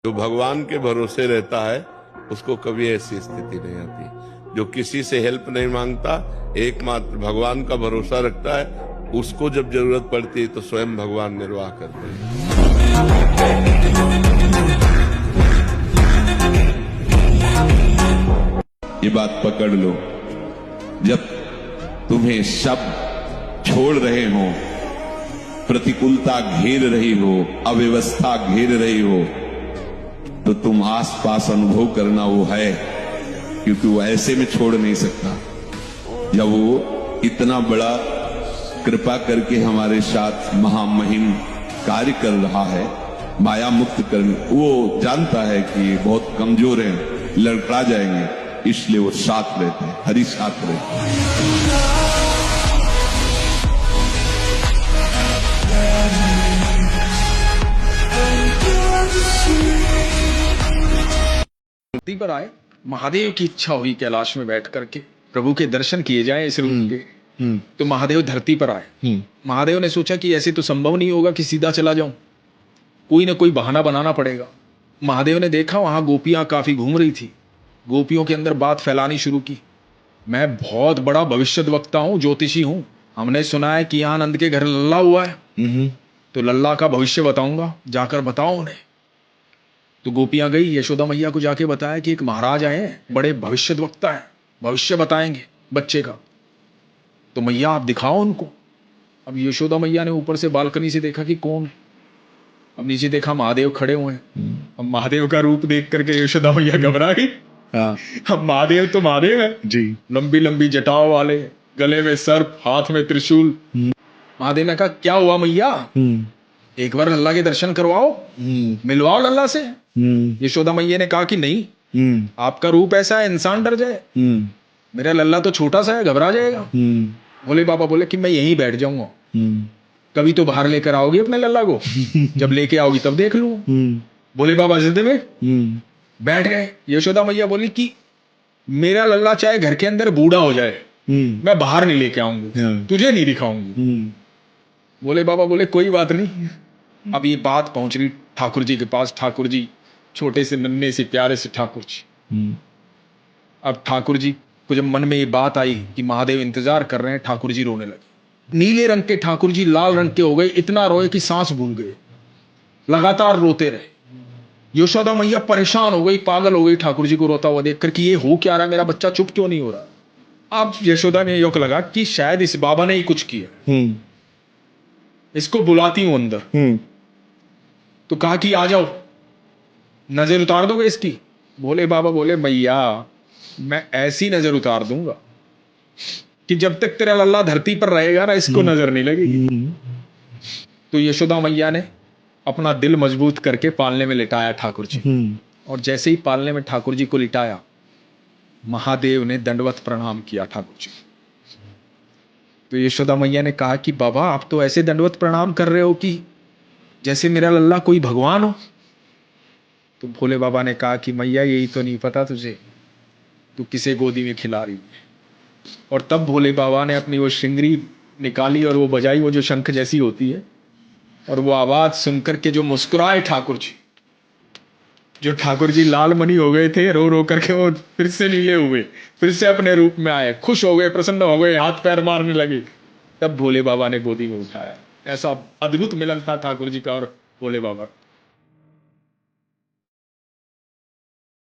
जो भगवान के भरोसे रहता है उसको कभी ऐसी स्थिति नहीं आती। जो किसी से हेल्प नहीं मांगता, एकमात्र भगवान का भरोसा रखता है, उसको जब जरूरत पड़ती है तो स्वयं भगवान निर्वाह करते हैं। ये बात पकड़ लो, जब तुम्हें सब छोड़ रहे हो, प्रतिकूलता घेर रही हो, अव्यवस्था घेर रही हो, तो तुम आसपास अनुभव करना वो है, क्योंकि वो ऐसे में छोड़ नहीं सकता। जब वो इतना बड़ा कृपा करके हमारे साथ महामहिम कार्य कर रहा है, माया मुक्त कर, वो जानता है कि बहुत कमजोर हैं, लड़खड़ा जाएंगे, इसलिए वो साथ रहते हैं, हरि साथ रहते हैं। धरती पर आए, महादेव की इच्छा हुई कैलाश में बैठ करके प्रभु के दर्शन किए जाए इस रूप के। तो महादेव धरती पर आए। महादेव ने सोचा कि ऐसे तो संभव नहीं होगा कि सीधा चला जाऊं, कोई ना कोई बहाना बनाना पड़ेगा। महादेव ने देखा वहां गोपियां काफी घूम रही थी, गोपियों के अंदर बात फैलानी शुरू की। मैं बहुत बड़ा भविष्यद्वक्ता हूँ, ज्योतिषी हूँ, हमने सुना है कि यहाँ नंद के घर लल्ला हुआ है, तो लल्ला का भविष्य बताऊंगा, जाकर बताओ उन्हें। तो गोपियां गई, यशोदा मैया को जाके बताया कि एक महाराज आए हैं, बड़े भविष्यद्वक्ता हैं, भविष्य बताएंगे बच्चे का, तो मैया आप दिखाओ उनको। अब यशोदा मैया ने ऊपर से बालकनी से देखा कि कौन, अब नीचे देखा महादेव खड़े हुए हैं। अब महादेव का रूप देख करके यशोदा मैया घबरा गई। अब महादेव तो महादेव है जी, लंबी लंबी जटाओं वाले, गले में सर्प, हाथ में त्रिशूल। महादेव ने कहा क्या हुआ मैया, एक बार लल्ला के दर्शन करवाओ, मिलवाओ लल्ला से। यशोदा मैया ने कहा कि नहीं, आपका रूप ऐसा है इंसान डर जाए, मेरा लल्ला तो छोटा सा है, घबरा जाएगा। भोले बाबा बोले कि मैं यहीं बैठ जाऊंगा, कभी तो बाहर लेकर आओगी अपने लल्ला को, जब लेके आओगी तब देख लूं। भोले बाबा जिद में बैठ गए। यशोदा मैया बोली कि मेरा लल्ला चाहे घर के अंदर बूढ़ा हो जाए, मैं बाहर नहीं लेके आऊंगी, तुझे नहीं दिखाऊंगी। भोले बाबा बोले कोई बात नहीं। अब ये बात पहुंच रही ठाकुर जी के पास। ठाकुर जी छोटे से नन्हे से प्यारे से ठाकुर जी। अब ठाकुर जी को जब मन में ये बात आई कि महादेव इंतजार कर रहे हैं, ठाकुर जी रोने लगे। नीले रंग के ठाकुर जी लाल रंग के हो गए, इतना रोए कि सांस भूल गए, लगातार रोते रहे। यशोदा मैया परेशान हो गई, पागल हो गई ठाकुर जी को रोता हुआ देखकर कि ये हो क्या रहा है, मेरा बच्चा चुप क्यों नहीं हो रहा। अब यशोदा में योग लगा कि शायद इस बाबा ने ही कुछ किया, इसको बुलाती हूं अंदर। तो कहा कि आ जाओ, नजर उतार दोगे इसकी। भोले बाबा बोले मैया मैं ऐसी नजर उतार दूंगा कि जब तक तेरा लल्ला धरती पर रहेगा ना, इसको नजर नहीं लगेगी। तो यशोदा मैया ने अपना दिल मजबूत करके पालने में लिटाया ठाकुर जी, और जैसे ही पालने में ठाकुर जी को लिटाया, महादेव ने दंडवत प्रणाम किया ठाकुर जी। तो यशोदा मैया ने कहा कि बाबा आप तो ऐसे दंडवत प्रणाम कर रहे हो कि जैसे मेरा लल्ला कोई भगवान हो। तो भोले बाबा ने कहा कि मैया यही तो नहीं पता तुझे, तू किसे गोदी में खिला रही है। और तब भोले बाबा ने अपनी वो शिंगरी निकाली और वो बजाई, वो जो शंख जैसी होती है, और वो आवाज सुनकर के जो मुस्कुराए ठाकुर जी, जो ठाकुर जी लाल मनी हो गए थे, रो रो करके वो फिर से नीले हुए, फिर से अपने रूप में आए, खुश हो गए, प्रसन्न हो गए, हाथ पैर मारने लगे। तब भोले बाबा ने गोदी में उठाया। ऐसा अद्भुत मिलन था ठाकुर जी का और भोले बाबा।